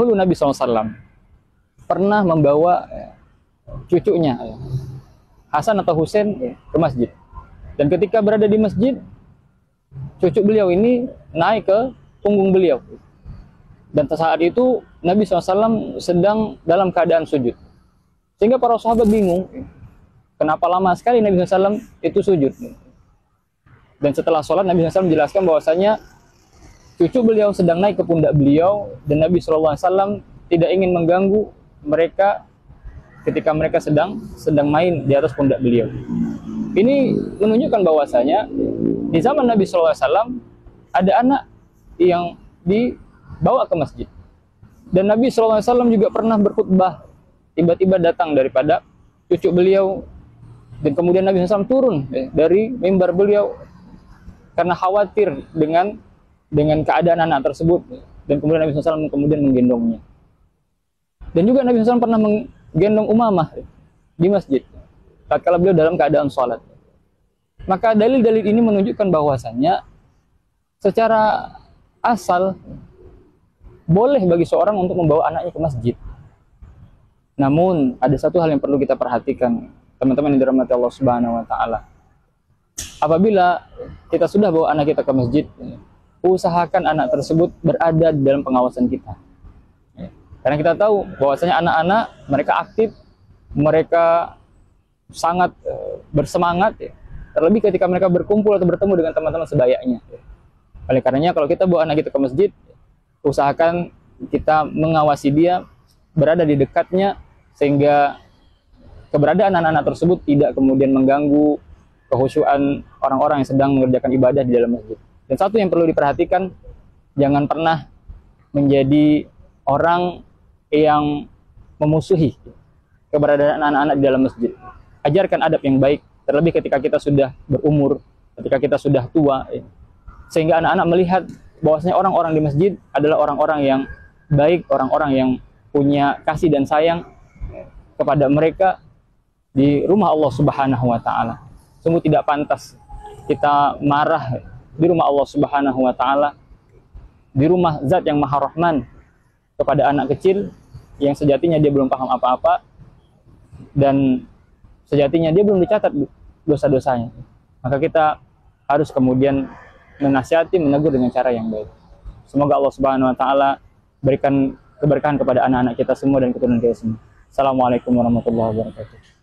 dahulu Nabi SAW pernah membawa cucunya Hasan atau Husain ke masjid. Dan ketika berada di masjid, cucu beliau ini naik ke punggung beliau. Dan saat itu Nabi SAW sedang dalam keadaan sujud. Sehingga para sahabat bingung, kenapa lama sekali Nabi SAW itu sujud. Dan setelah sholat Nabi SAW menjelaskan bahwasanya cucu beliau sedang naik ke pundak beliau, dan Nabi SAW tidak ingin mengganggu mereka ketika mereka sedang main di atas pundak beliau. Ini menunjukkan bahwasanya di zaman Nabi SAW ada anak yang dibawa ke masjid. Dan Nabi SAW juga pernah berkhutbah, tiba-tiba datang daripada cucu beliau, dan kemudian Nabi SAW turun dari mimbar beliau karena khawatir dengan keadaan anak tersebut, dan kemudian Nabi SAW kemudian menggendongnya. Dan juga Nabi SAW pernah menggendong Umamah di masjid tatkala beliau dalam keadaan sholat. Maka dalil-dalil ini menunjukkan bahwasannya secara asal boleh bagi seorang untuk membawa anaknya ke masjid. Namun ada satu hal yang perlu kita perhatikan, teman-teman yang dirahmati Allah Subhanahu wa taala. Apabila kita sudah bawa anak kita ke masjid, usahakan anak tersebut berada di dalam pengawasan kita. Karena kita tahu bahwasanya anak-anak mereka aktif, mereka sangat bersemangat, terlebih ketika mereka berkumpul atau bertemu dengan teman-teman sebayanya. Oleh karenanya kalau kita bawa anak kita ke masjid, usahakan kita mengawasi dia, berada di dekatnya, sehingga keberadaan anak-anak tersebut tidak kemudian mengganggu kekhusyuan orang-orang yang sedang mengerjakan ibadah di dalam masjid. Dan satu yang perlu diperhatikan, jangan pernah menjadi orang yang memusuhi keberadaan anak-anak di dalam masjid. Ajarkan adab yang baik, terlebih ketika kita sudah berumur, ketika kita sudah tua, sehingga anak-anak melihat bahwasanya orang-orang di masjid adalah orang-orang yang baik, orang-orang yang punya kasih dan sayang kepada mereka di rumah Allah Subhanahu wa taala. Sungguh tidak pantas kita marah di rumah Allah Subhanahu wa taala, di rumah Zat yang Maha Rahman, kepada anak kecil yang sejatinya dia belum paham apa-apa, dan sejatinya dia belum dicatat dosa-dosanya. Maka kita harus kemudian menasihati, menegur dengan cara yang baik. Semoga Allah Subhanahu wa taala berikan keberkahan kepada anak-anak kita semua dan keturunan kita semua. Assalamualaikum warahmatullahi wabarakatuh.